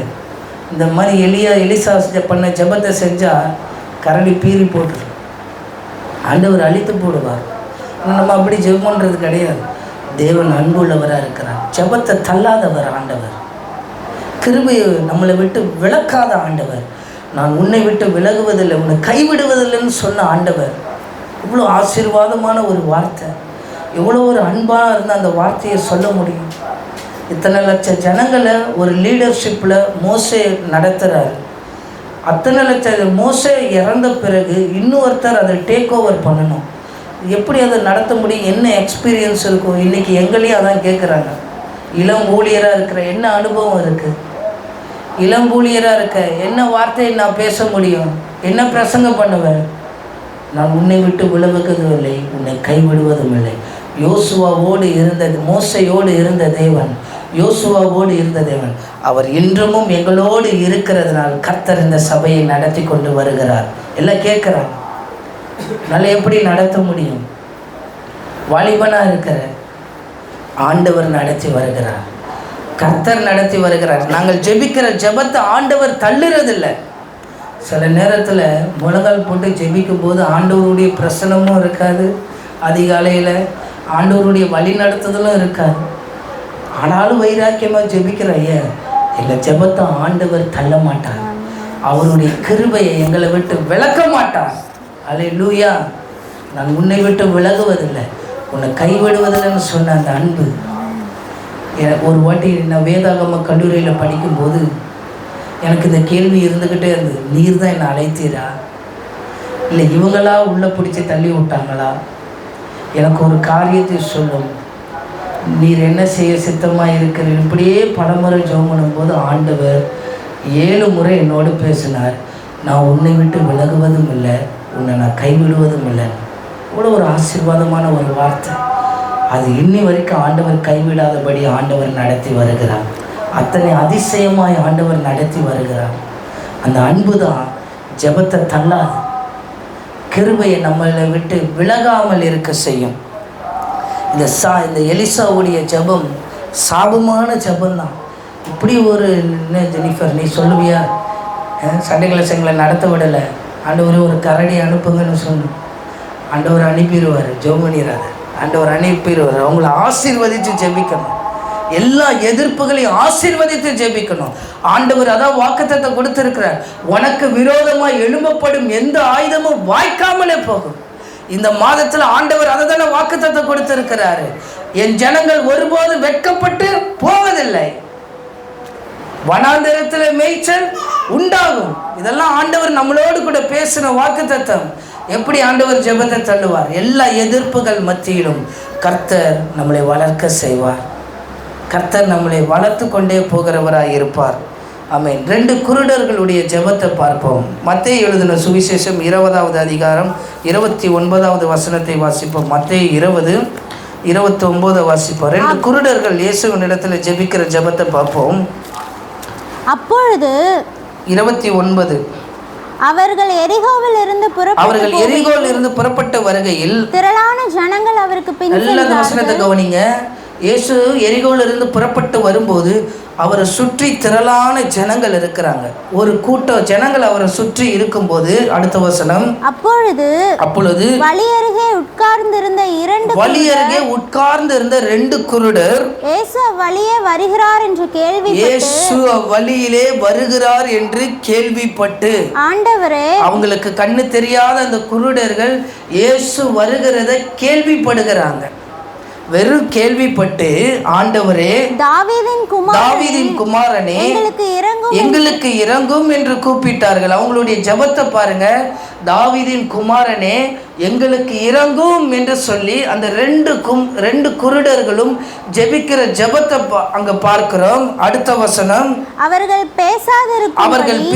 இந்த மாதிரி எலிசா பண்ண ஜெபத்தை செஞ்சால் கரடி பீறி போட்டுரு, ஆண்டவர் அழித்து போடுவார். நம்ம அப்படி ஜெபம் பண்ணுறது கிடையாது. தேவன் அன்புள்ளவராக இருக்கிறார். ஜெபத்தை தள்ளாதவர் ஆண்டவர். கிருபையை நம்மளை விட்டு விலக்காத ஆண்டவர். நான் உன்னை விட்டு விலகுவதில்லை, உன்னை கைவிடுவதில்லைன்னு சொன்ன ஆண்டவர். இவ்வளோ ஆசீர்வாதமான ஒரு வார்த்தை. எவ்வளோ ஒரு அன்பாக இருந்தால் அந்த வார்த்தையை சொல்ல முடியும். இத்தனை லட்சம் ஜனங்களை ஒரு லீடர்ஷிப்பில் மோசே நடத்துகிறார். அத்தனை லட்சம் மோசே இறந்த பிறகு இன்னொருத்தர் அதை டேக் ஓவர் பண்ணணும். எப்படி அதை நடத்த முடியும்? என்ன எக்ஸ்பீரியன்ஸ் இருக்கும்? இன்றைக்கி எங்களையும் அதான் கேட்குறாங்க. இளம் ஊழியராக இருக்கிற என்ன அனுபவம் இருக்குது? இளம் ஊழியராக இருக்க என்ன வார்த்தையை நான் பேச முடியும்? என்ன பிரசங்கம் பண்ணுவேன்? நான் உன்னை விட்டு விலகுவதும் இல்லை, உன்னை கைவிடுவதும் இல்லை. யோசுவாவோடு இருந்தது, மோசையோடு இருந்த தேவன், யோசுவாவோடு இருந்த தேவன் அவர் இன்றமும் எங்களோடு இருக்கிறதுனால் கர்த்தர் இந்த சபையை நடத்தி கொண்டு வருகிறார். எல்லாம் கேட்குறாங்க, நல்லா எப்படி நடத்த முடியும்? வாலிபனாக இருக்கிற ஆண்டவர் நடத்தி வருகிறார், கர்த்தர் நடத்தி வருகிறார். நாங்கள் ஜெபிக்கிற ஜெபத்தை ஆண்டவர் தள்ளுறதில்லை. சில நேரத்தில் முழங்கால் போட்டு ஜெபிக்கும் போது ஆண்டவருடைய பிரசனமும் இருக்காது, அதிகாலையில் ஆண்டவருடைய வழி நடத்துதலும் இருக்காது. ஆனாலும் வைராக்கியமாக ஜெபிக்கிற ஐயா எங்கள் ஜெபத்தை ஆண்டவர் தள்ள மாட்டார். அவருடைய கிருபையை எங்களை விட்டு விலக்க மாட்டார். அல்லேலூயா. நான் உன்னை விட்டு விலகுவதில்லை, உன்னை கைவிடுவதில்லைன்னு சொன்ன அந்த அன்பு. எனக்கு ஒரு வாட்டி நான் வேதாகம கல்லூரியில் படிக்கும்போது எனக்கு இந்த கேள்வி இருந்துக்கிட்டே இருந்தது. நீர் தான் என்னை அழைத்தீரா, இல்லை இவங்களா உள்ளே பிடிச்சி தள்ளி விட்டாங்களா? எனக்கு ஒரு காரியத்தை சொல்லும், நீர் என்ன செய்ய சித்தமாக இருக்கிறீர். இப்படியே பலமுறை ஜெபம் பண்ணும்போது ஆண்டவர் 7 முறை என்னோடு பேசினார். நான் உன்னை விட்டு விலகுவதும் இல்லை, உன்னை நான் கைவிடுவதும் இல்லை. இவ்வளோ ஒரு ஆசீர்வாதமான ஒரு வார்த்தை. அது இன்னி வரைக்கும் ஆண்டவர் கைவிடாதபடி ஆண்டவர் நடத்தி வருகிறார். அத்தனை அதிசயமாய் ஆண்டவர் நடத்தி வருகிறார். அந்த அன்பு தான் ஜெபத்தை தள்ளாது, கிருபையை நம்மளை விட்டு விலகாமல் இருக்க செய்யும். இந்த எலிசாவுடைய ஜெபம் சாபமான ஜெபந்தான். இப்படி ஒரு ஜெனிஃபர் நீ சொல்லுவியா? சண்டைகளை செங்களை நடத்த விடலை, ஆண்டவர் ஒரு கரடி அனுப்புங்கன்னு சொன்னோம். ஆண்டவர் அனுப்பிடுவார், ஜெபம் பண்ணிடுறாரு, ஆண்டவர் அனுப்பிடுவார். அவங்கள ஆசீர்வதித்து ஜெபிக்கணும், எல்லா எதிர்ப்புகளையும் ஆசீர்வதித்து ஜெபிக்கணும். ஆண்டவர் அதான் வாக்குத்தத்தத்தை கொடுத்திருக்கிறார், உனக்கு விரோதமாக எழும்பப்படும் எந்த ஆயுதமும் வாய்க்காமலே போகும். இந்த மாதத்தில் ஆண்டவர் அதை தானே வாக்குத்தத்தத்தை கொடுத்திருக்கிறாரு. என் ஜனங்கள் ஒருபோது வெட்கப்பட்டு போவதில்லை, வனாந்தரத்தில் மேய்ச்சல் உண்டாகும். இதெல்லாம் ஆண்டவர் நம்மளோடு கூட பேசின வாக்குத்தத்தம். எப்படி ஆண்டவர் ஜெபத்தை தள்ளுவார்? எல்லா எதிர்ப்புகள் மத்தியிலும் கர்த்தர் நம்மளை வளர்க்க செய்வார். கர்த்தர் நம்மளை வளர்த்து கொண்டே போகிறவராக இருப்பார். ஆமென். 2 குருடர்களுடைய ஜெபத்தை பார்ப்போம். மத்தேயு எழுதின சுவிசேஷம் 20வது அதிகாரம் 29வது வசனத்தை வாசிப்போம். மத்தேயு 20:29 வாசிப்போம். 2 குருடர்கள் இயேசுவின் இடத்துல ஜெபிக்கிற ஜெபத்தை பார்ப்போம். அப்பொழுது 29 அவர்கள் எரிகோவில் இருந்து புறப்பட்டு வருகையில் திரளான ஜனங்கள் அவருக்கு பின் சென்றார்கள். வசனத்தை கவனிங்க. இயேசு எரிகோவிலிருந்து புறப்பட்டு வரும்போது அவரை சுற்றி திரளான ஜனங்கள் இருக்கிறாங்க. ஒரு கூட்டம் ஜனங்கள் அவரை சுற்றி இருக்கும்போது, அடுத்த வசனம், அப்பொழுது வழி அருகே உட்கார்ந்திருந்த 2 குருடர் இயேசு அவ்வழியே வருகிறார் என்று கேள்விப்பட்டு ஆண்டவரே, அவங்களுக்கு கண்ணு தெரியாத அந்த குருடர்கள் இயேசு வருகிறத கேள்விப்படுகிறாங்க. வெறும் கேள்விப்பட்டு, ஆண்டவரே, தாவீதின் குமாரனே, எங்களுக்கு இரங்கும் என்று கூப்பிட்டார்கள். அவங்களுடைய ஜெபத்தை பாருங்க. தாவீதின் குமாரனே, எங்களுக்கு இரங்கும் என்று சொல்லி அந்த 2 குருடர்களும் ஜெபிக்கிற ஜெபத்தை அங்க பார்க்கிறோம். அடுத்த வசனம், அவர்கள்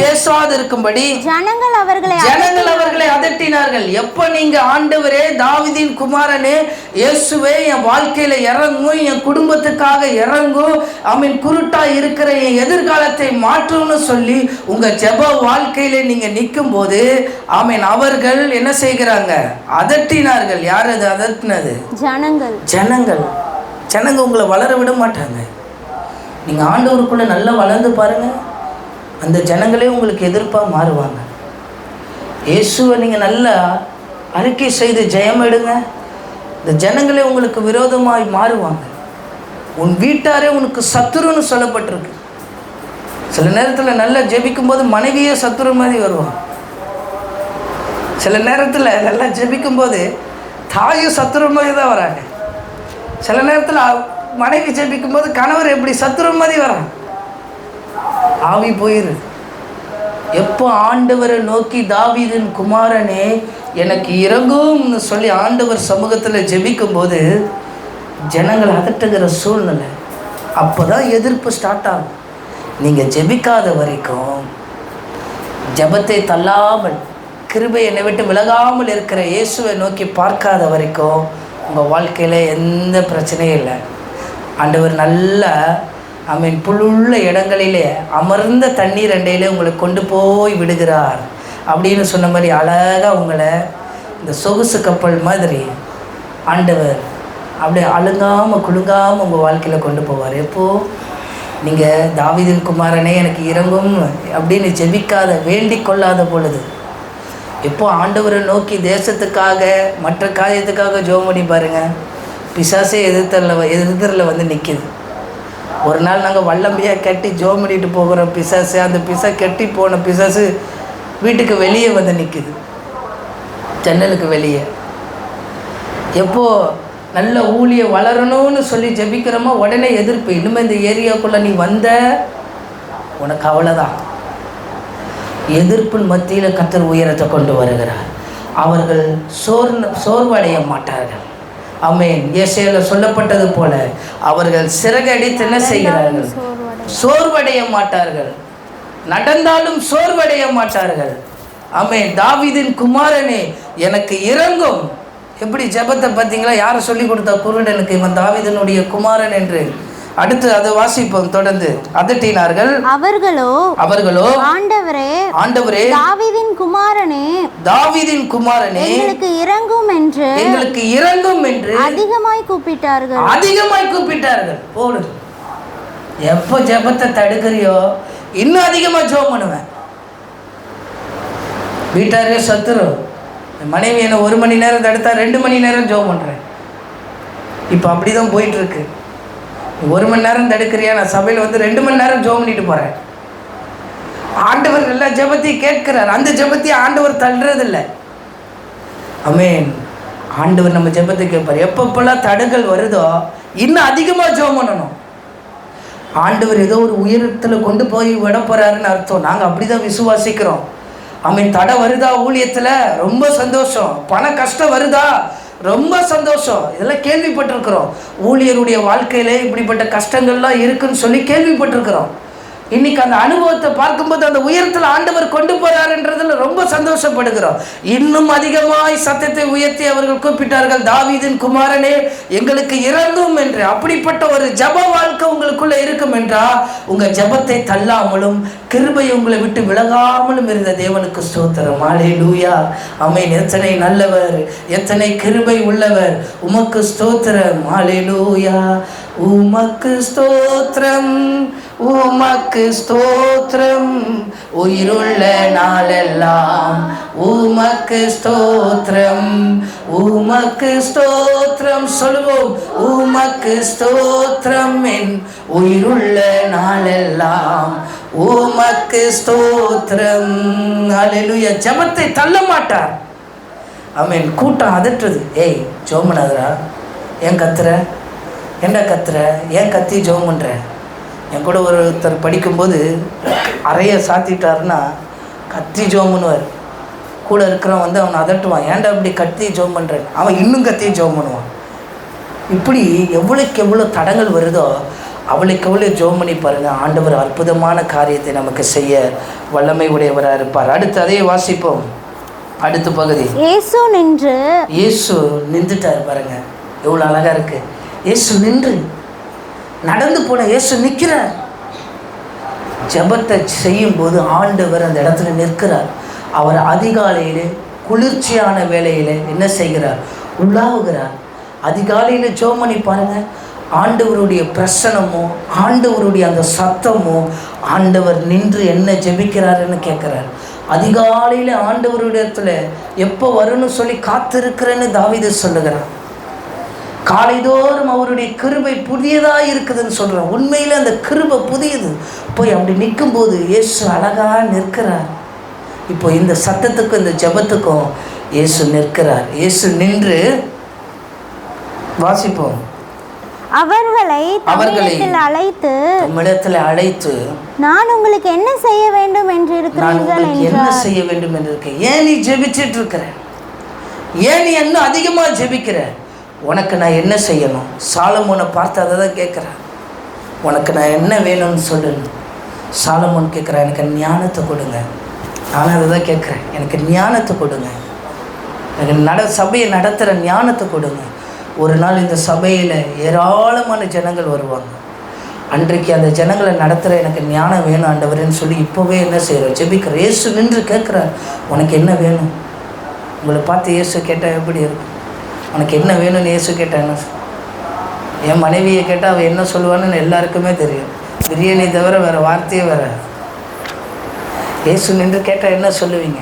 பேசாதிருக்கும்படி ஜனங்கள் அவர்களை அதட்டினார்கள். எப்ப நீங்க ஆண்டவரே, தாவீதின் குமாரனே, இயேசுவே, என் வாழ்க்கையில் இறங்கும், என் குடும்பத்துக்காக இறங்கும், குருட்டா இருக்கிற என் எதிர்காலத்தை மாற்றும்னு சொல்லி உங்கள் ஜெப வாழ்க்கையில் நீங்கள் நிற்கும் போது அவர்கள் என்ன செய்கிறாங்க? அதட்டினார்கள். யார் அது அதட்டினது? ஜனங்கள் உங்களை வளர விட மாட்டாங்க. நீங்கள் ஆண்டவருக்குள்ளே நல்லா வளர்ந்து பாருங்கள், அந்த ஜனங்களே உங்களுக்கு எதிர்ப்பாக மாறுவாங்க. இயேசுவை நீங்கள் நல்லா அறிக்கை செய்து ஜெயம் எடுங்க, இந்த ஜனங்களே உங்களுக்கு விரோதமாய் மாறுவாங்க. உன் வீட்டாரே உனக்கு சத்துருன்னு சொல்லப்பட்டிருக்கு. சில நேரத்தில் நல்லா ஜெபிக்கும் போது மனைவியே சத்துரு மாதிரி வருவான். சில நேரத்தில் நல்லா ஜெபிக்கும் போது தாயும் சத்துரு மாதிரி தான் வராங்க. சில நேரத்தில் மனைவி ஜெபிக்கும் போது கணவர் எப்படி சத்துரு மாதிரி வரான். ஆவி போயிரு. எப்போ ஆண்டவரை நோக்கி தாவீதின் குமாரனே எனக்கு இறங்கும்னு சொல்லி ஆண்டவர் சமூகத்தில் ஜெபிக்கும் போது ஜனங்கள் அதட்டுகிற சூழ்நிலை, அப்போ தான் எதிர்ப்பு ஸ்டார்ட் ஆகும். நீங்கள் ஜெபிக்காத வரைக்கும், ஜெபத்தை தள்ளாமல் கிருபை என்னை விட்டு விலகாமல் இருக்கிற இயேசுவை நோக்கி பார்க்காத வரைக்கும் உங்கள் வாழ்க்கையில் எந்த பிரச்சனையும் இல்லை. ஆண்டவர் நல்ல புல்லுள்ள இடங்களிலே அமர்ந்த தண்ணீர் அண்டையிலே உங்களை கொண்டு போய் விடுகிறார் அப்படின்னு சொன்ன மாதிரி அழகாக உங்களை இந்த சொகுசு கப்பல் மாதிரி ஆண்டவர் அப்படியே அழுங்காமல் குலுங்காமல் உங்கள் வாழ்க்கையில் கொண்டு போவார். எப்போது நீங்கள் தாவீதின் குமாரனே எனக்கு இறங்கும் அப்படின்னு ஜெபிக்காத வேண்டிக் கொள்ளாத பொழுது, எப்போ ஆண்டவரை நோக்கி தேசத்துக்காக மற்ற காரியத்துக்காக ஜெபம் பண்ணி பாருங்கள், பிசாசே எதிர்த்தரில் வந்து நிற்கிது. ஒரு நாள் நாங்கள் வல்லம்பியாக கட்டி ஜெபம் பண்ணிட்டு போகிறோம் பிசாசு, அந்த கட்டி போன பிசாசு வீட்டுக்கு வெளியே வந்து நிற்கிது, ஜன்னலுக்கு வெளியே. எப்போது நல்ல ஊழிய வளரணும்னு சொல்லி ஜெபிக்கிறோமோ உடனே எதிர்ப்பு. இனிமேல் இந்த ஏரியாவுக்குள்ளே நீ வந்த உனக்கு அவ்வளோதான். எதிர்ப்பின் மத்தியில் கர்த்தர் உயரத்தை கொண்டு வருகிறார். அவர்கள் சோர்வடைய மாட்டார்கள். ஆமென். ஏசாயாவில் சொல்லப்பட்டது போல அவர்கள் சிறகடித்து என்ன செய்கிறார்கள்? சோர்வடைய மாட்டார்கள். நடந்தாலும் சோர்வடைய மாட்டார்கள். ஆமென். தாவீதின் குமாரனே எனக்கு இறங்கும். எப்படி ஜெபத்தை பார்த்தீங்களா? யாரை சொல்லி கொடுத்தா குருடனுக்கு இவன் தாவீதினுடைய குமாரன் என்று? அடுத்து அதை வாசிப்போம் தொடர்ந்து. அதட்டினார்கள். அவர்களோ ஆண்டவரே தாவீதின் குமாரனே எங்களுக்கு இறங்கும் என்று அதிகமாய் கூப்பிட்டார்கள். போடு. எப்போ ஜெபத்தை தடுக்கிறியோ இன்னும் அதிகமா ஜெபம் பண்ணுவேன். வீட்டாரே சத்துரு, மனைவி என்ன 1 மணி நேரம் தடுத்தா 2 மணி நேரம் ஜெபம் பண்றேன். இப்போ அப்படிதான் போயிட்டு இருக்கு. 1 மணி நேரம் தடுக்கிறியா, நான் சபையில் வந்து 2 மணி நேரம் ஜெபம் பண்ணிட்டு போகிறேன். ஆண்டவர் எல்லா ஜெபத்தையும் கேட்கிறார். அந்த ஜெபத்தையும் ஆண்டவர் தள்ளுறதில்லை. ஆமென். ஆண்டவர் நம்ம ஜெபத்தை கேட்பார். எப்பப்பெல்லாம் தடைகள் வருதோ இன்னும் அதிகமாக ஜெபம் பண்ணணும். ஆண்டவர் ஏதோ ஒரு உயரத்தில் கொண்டு போய் விட போகிறாருன்னு அர்த்தம். நாங்கள் அப்படி தான் விசுவாசிக்கிறோம். ஆமென். தடை வருதா ஊழியத்தில்? ரொம்ப சந்தோஷம். பண கஷ்டம் வருதா? ரொம்ப சந்தோஷம். இதெல்லாம் கேள்விப்பட்டிருக்கிறோம். ஊழியருடைய வாழ்க்கையில இப்படிப்பட்ட கஷ்டங்கள்லாம் இருக்குன்னு சொல்லி கேள்விப்பட்டிருக்கிறோம். இன்னைக்கு அந்த அனுபவத்தை பார்க்கும்போது அந்த உயரத்தில் ஆண்டவர் கொண்டு போறாருன்றதுல ரொம்ப சந்தோஷப்படுகிறோம். இன்னும் அதிகமாய் சத்தத்தை உயர்த்தி அவர்கள் கூப்பிட்டார்கள், தாவீதின் குமாரனே எங்களுக்கு இறங்கும் என்று. அப்படிப்பட்ட ஒரு ஜப வாழ்க்கை உங்களுக்குள்ள இருக்கும் என்றா உங்க ஜபத்தை தள்ளாமலும் கிருபை உங்களை விட்டு விலகாமலும் இருந்த தேவனுக்கு ஸ்தோத்திரம். ஹல்லேலூயா. ஆமென். எத்தனை நல்லவர், எத்தனை கிருபை உள்ளவர். உமக்கு ஸ்தோத்திரம். ஹல்லேலூயா. உமக்கு ஸ்தோத்திரம், உமக்கு ஸ்தோத்திரம், உயிருள்ள நாளெல்லாம் உமக்கு ஸ்தோத்திரம், உமக்கு ஸ்தோத்திரம். சொல்லுவோம். உமக்கு ஸ்தோத்திரம், என் உயிருள்ள நாளெல்லாம் உமக்கு ஸ்தோத்திரம். ஹல்லேலூயா. ஜெபத்தை தள்ள மாட்டார். ஆமென். கூட்டம் அதட்டுறது. ஏய் ஜோமனாதரா, ஏன் கத்துற? என்ன கத்துற? ஏன் கத்தி ஜெபம் பண்ணுற? என் கூட ஒருத்தர் படிக்கும்போது அறைய சாத்திட்டாருன்னா கத்தி ஜெபம் பண்ணுவார். கூட இருக்கிறவன் வந்து அவனை அதட்டுவான், ஏன்டா இப்படி கத்தி ஜெபம் பண்ணுறேன். அவன் இன்னும் கத்தி ஜெபம் பண்ணுவான். இப்படி எவ்வளோக்கு எவ்வளோ தடங்கள் வருதோ அவளுக்கு எவ்வளோ ஜெபம் பண்ணி பாருங்கள். ஆண்டவர் அற்புதமான காரியத்தை நமக்கு செய்ய வல்லமை உடையவராக இருப்பார். அடுத்து அதே வாசிப்போம். அடுத்த பகுதி. இயேசு நின்றுட்டார். பாருங்க எவ்வளோ அழகாக இருக்குது. இயேசு நின்று நடந்து போன இயேசு நிற்கிறார். ஜெபத்தை செய்யும்போது ஆண்டவர் அந்த இடத்துல நிற்கிறார். அவர் அதிகாலையிலே குளிர்ச்சியான வேளையில் என்ன செய்கிறார்? உலாவுகிறார். அதிகாலையில் ஜெபம் பண்ணி பாருங்கள். ஆண்டவருடைய பிரசனமோ ஆண்டவருடைய அந்த சத்தமோ ஆண்டவர் நின்று என்ன ஜெபிக்கிறாருன்னு கேட்குறார். அதிகாலையில் ஆண்டவருடைய இடத்துல எப்போ வரும்னு சொல்லி காத்திருக்கிறேன்னு தாவீது சொல்லுகிறார். காலைதோறும் அவருடைய கிருபை புதியதாக இருக்குதுன்னு சொல்கிறார். உண்மையில் அந்த கிருபை புதியது. போய் அப்படி நிற்கும்போது இயேசு அழகாக நிற்கிறார். இப்போ இந்த சத்தத்துக்கும் இந்த ஜெபத்துக்கும் இயேசு நிற்கிறார். இயேசு நின்று வாசிப்போம். அவர்களை நம்மிடத்தில் அழைத்து நான் உங்களுக்கு என்ன செய்ய வேண்டும் என்று இருக்கிறீர்கள் என்ன செய்ய வேண்டும் என்று இருக்க. ஏன் நீ ஜெபிச்சிட்டு இருக்கிற? ஏன் நீ இன்னும் அதிகமாக ஜெபிக்கிற? உனக்கு நான் என்ன செய்யணும்? சாலமோனை பார்த்து அதை தான் கேட்குறேன். உனக்கு நான் என்ன வேணும்னு சொல்லணும். சாலமோன் கேட்குறேன், எனக்கு ஞானத்தை கொடுங்க. நானும் அதை தான் கேட்குறேன், எனக்கு ஞானத்தை கொடுங்க. எனக்கு சபையை நடத்துகிற ஞானத்தை கொடுங்க. ஒரு நாள் இந்த சபையில் ஏராளமான ஜனங்கள் வருவாங்க. அன்றைக்கு அந்த ஜனங்களை நடத்துகிற எனக்கு ஞானம் வேணும் ஆண்டவரேன்னு சொல்லி இப்போவே என்ன செய்கிறோம்? ஜெபிக்கிற. இயேசு நின்று கேட்குறார், உனக்கு என்ன வேணும்? உங்களை பார்த்து இயேசு கேட்டால் எப்படி இருக்கும்? உனக்கு என்ன வேணும்னு இயேசு கேட்டால் என்ன? என் மனைவியை கேட்டால் அவள் என்ன சொல்லுவான்னு எல்லாருக்குமே தெரியும். பிரியாணி தவிர வேறு வார்த்தையே வேறு. இயேசு நின்று கேட்டால் என்ன சொல்லுவீங்க?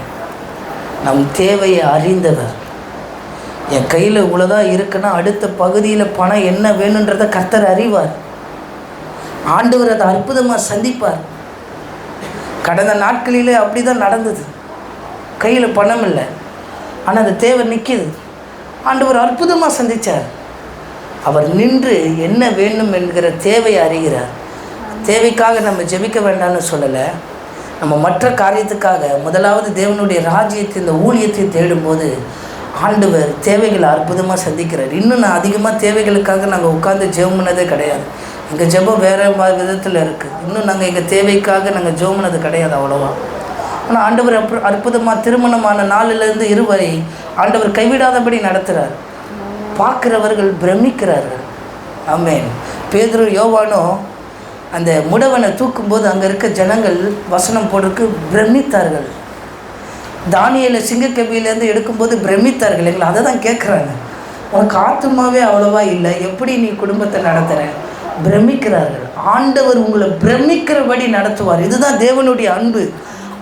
நம் தேவையை அறிந்தவர். என் கையில் இவ்வளோதான் இருக்குன்னா அடுத்த பகுதியில் பணம் என்ன வேணுன்றதை கர்த்தர் அறிவார். ஆண்டவர் அதை அற்புதமாக சந்திப்பார். கடந்த நாட்களிலே அப்படி தான் நடந்தது. கையில் பணம் இல்லை, ஆனால் அந்த தேவை நிற்கிது. ஆண்டவர் அற்புதமாக சந்தித்தார். அவர் நின்று என்ன வேண்டும் என்கிற தேவையை அறிகிறார். தேவைக்காக நம்ம ஜெபிக்க வேண்டாம்னு சொல்லலை. நம்ம மற்ற காரியத்துக்காக முதலாவது தேவனுடைய ராஜ்யத்தை இந்த ஊழியத்தை தேடும்போது ஆண்டவர் தேவைகளை அற்புதமாக சந்திக்கிறார். இன்னும் நான் அதிகமாக தேவைகளுக்காக நாங்கள் உட்காந்து ஜெபம் பண்ணதே கிடையாது. எங்கள் ஜெபம் வேறு விதத்தில் இருக்குது. இன்னும் நாங்கள் எங்கள் தேவைக்காக நாங்கள் ஜெபம் பண்ணது கிடையாது அவ்வளோவா. ஆனால் ஆண்டவர் அற்புதமாக திருமணமான நாளிலிருந்து இருவரை ஆண்டவர் கைவிடாதபடி நடத்துகிறார். பார்க்குறவர்கள் பிரமிக்கிறார்கள். ஆமென். பேதுரு யோவானும் அந்த முடவனை தூக்கும்போது அங்கே இருக்க ஜனங்கள் வசனம் போடுறதுக்கு பிரமித்தார்கள். தானியேலை சிங்கக்கவியிலேருந்து எடுக்கும்போது பிரமித்தார்கள் இல்லைங்களா? அதை தான் கேட்குறாங்க. உனக்கு ஆத்துமாவே அவ்வளோவா இல்லை, எப்படி நீ குடும்பத்தை நடத்துகிற? பிரமிக்கிறார்கள். ஆண்டவர் உங்களை பிரமிக்கிறபடி நடத்துவார். இதுதான் தேவனுடைய அன்பு.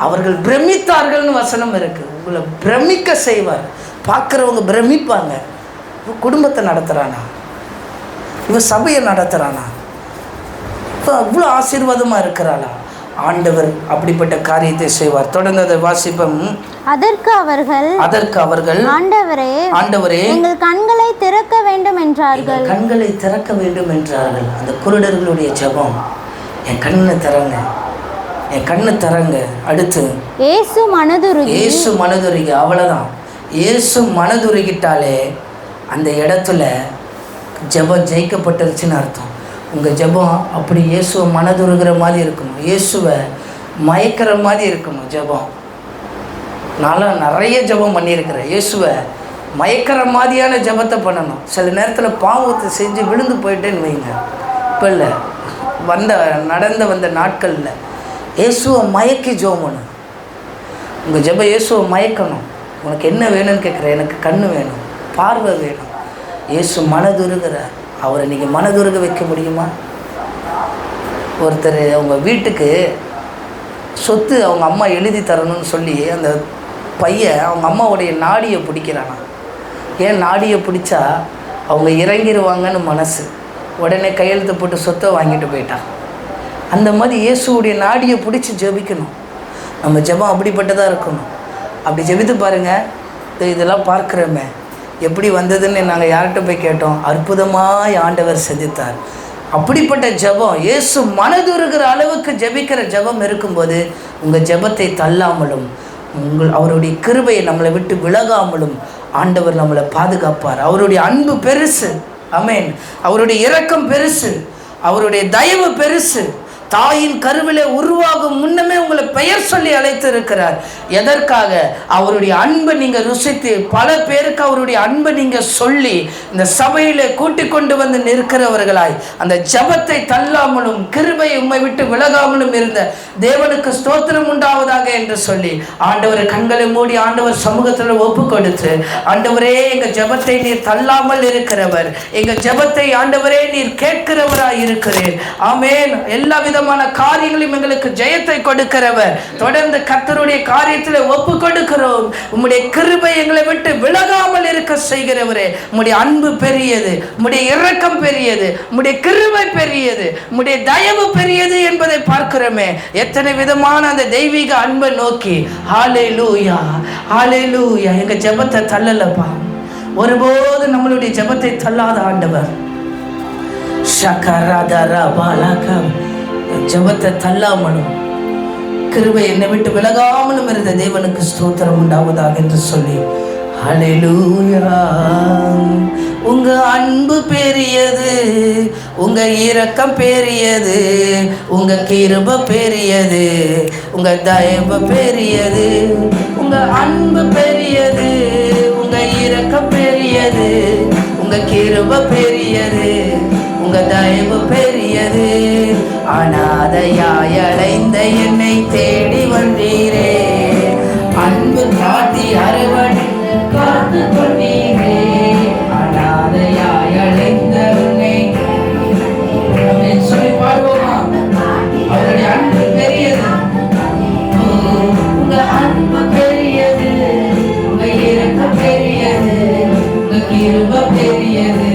அவர்கள் பிரமித்தார்கள்னு வசனம் இருக்குது. உங்களை பிரமிக்க செய்வார். பார்க்குறவங்க பிரமிப்பாங்க. குடும்பத்தை நடத்துகிறானா, இவன் சபையை நடத்துகிறானா, இப்போ அவ்வளோ ஆசீர்வாதமாக இருக்கிறாளா? ஆண்டவர் அப்படிப்பட்ட காரியத்தை செய்வார். தொடர்ந்து அதை வாசிப்போம். அதற்கு அவர்கள் ஆண்டவரே எங்கள் கண்களை திறக்க வேண்டும் என்றார்கள். கண்களை திறக்க வேண்டும் என்றார்கள். அந்த குருடர்களுடைய ஜெபம், என் கண்ணை திறங்க, என் கண்ணை திறங்க. அடுத்து இயேசு மனதுருகி. அவ்வளோதான். இயேசு மனதுருகிட்டாலே அந்த இடத்துல ஜெபம் ஜெயிக்கப்பட்டுருச்சுன்னு அர்த்தம். உங்கள் ஜெபம் அப்படி இயேசுவை மனதுருகிற மாதிரி இருக்கணும். இயேசுவை மயக்கிற மாதிரி இருக்கணும் ஜெபம். நான்லாம் நிறைய ஜெபம் பண்ணியிருக்கிறேன். இயேசுவை மயக்கிற மாதிரியான ஜெபத்தை பண்ணணும். சில நேரத்தில் பாவத்தை செஞ்சு விழுந்து போயிட்டேன்னு வைங்க. இப்போ இல்லை, நடந்த வந்த நாட்களில் இயேசுவை மயக்கி ஜெபம் பண்ணணும். உங்கள் ஜெபம் இயேசுவை மயக்கணும். உனக்கு என்ன வேணும்னு கேட்குறேன். எனக்கு கண்ணு வேணும், பார்வை வேணும். இயேசு மனதுருகிறார். அவரை நீங்கள் மனதுருக வைக்க முடியுமா? ஒருத்தர் அவங்க வீட்டுக்கு சொத்து அவங்க அம்மா எழுதி தரணும்னு சொல்லி அந்த பையன் அவங்க அம்மாவுடைய நாடியை பிடிக்கிறானா. ஏன் நாடியை பிடிச்சா அவங்க இறங்கிடுவாங்கன்னு மனசு. உடனே கையெழுத்து போட்டு சொத்தை வாங்கிட்டு போயிட்டான். அந்த மாதிரி இயேசுடைய நாடியை பிடிச்சி ஜெபிக்கணும். நம்ம ஜெபம் அப்படிப்பட்டதாக இருக்கணும். அப்படி ஜெபித்து பாருங்கள். இதெல்லாம் பார்க்குறோமே எப்படி வந்ததுன்னு நாங்கள் யார்கிட்ட போய் கேட்டோம். அற்புதமாக ஆண்டவர் சந்தித்தார். அப்படிப்பட்ட ஜெபம் இயேசு மனதுருகிற அளவுக்கு ஜெபிக்கிற ஜெபம் இருக்கும்போது உங்கள் ஜெபத்தை தள்ளாமலும் அவருடைய கிருபையை நம்மளை விட்டு விலகாமலும் ஆண்டவர் நம்மளை பாதுகாப்பார். அவருடைய அன்பு பெருசு. ஆமென். அவருடைய இரக்கம் பெருசு. அவருடைய தயவு பெருசு. தாயின் கருவிலே உருவாகும் முன்னமே உங்களை பெயர் சொல்லி அழைத்து இருக்கிறார். எதற்காக? அவருடைய அன்பை நீங்க ருசித்து, பல பேருக்கு அவருடைய அன்பை நீங்க சொல்லி இந்த சபையிலே கூட்டிக் கொண்டு வந்து நிற்கிறவர்களாய், அந்த ஜபத்தை தள்ளாமலும் கிருபை உம்மை விட்டு விலகாமலும் இருந்த தேவனுக்கு ஸ்தோத்திரம் உண்டாவதாக என்று சொல்லி ஆண்டவர் கண்களை மூடி ஆண்டவர் சமூகத்தில் ஒப்பு கொடுத்து, ஆண்டவரே எங்க ஜபத்தை நீர் தள்ளாமல் இருக்கிறவர், எங்க ஜபத்தை ஆண்டவரே நீர் கேட்கிறவராய் இருக்கிறேன். ஆமென். எல்லா விதமான காரியங்களையும் எங்களுக்கு ஜெயத்தை கொடுக்கிறவர். தொடர்ந்து கர்த்தருடைய காரியத்தில் ஒப்பு கொடுக்கிறோம். உம்முடைய கிருபை எங்களை விட்டு விலகாமல் இருக்க செய்கிறவரே, உம்முடைய அன்பு பெரியது, உம்முடைய இரக்கம் பெரியது, உம்முடைய கிருபை பெரியது, உம்முடைய தயவு பெரியது என்பதை பார்க்கிறோமே. எத்தனை விதமான அந்த தெய்வீக அன்பை நோக்கி ஹல்லேலூயா ஹல்லேலூயா. எங்க ஜெபத்தை தள்ளலப்பா, ஒருபோது நம்மளுடைய ஜெபத்தை தள்ளாத ஆண்டவர். ஜெபத்தை தள்ளாமலும் கிருபை என்னை விட்டு விலகாமலும் இருந்த தேவனுக்கு ஸ்தோத்திரம் உண்டாவதாக என்று சொல்லி ஹல்லேலூயா. உங்க அன்பு பெரியது, உங்க இரக்கம் பெரியது, உங்க கிருபை பெரியது, உங்க தயவு பெரியது. உங்க அன்பு பெரியது, உங்க இரக்கம் பெரியது, உங்க கிருபை பெரியது, உங்க தயவு பெரியது. அநாதையாய் அலைந்த என்னை தேடி வந்தீரே, அன்பு காட்டி அரவணை காத்து கொண்டீரே. அநாதையாய் அலைந்த உன்னை அப்படின்னு சொல்லி பாடுவோமா? அவருடைய அன்பு பெரியது, உங்க அன்பு பெரியது, உங்க இரக்கம் பெரியது, உங்க கிருபை பெரியது.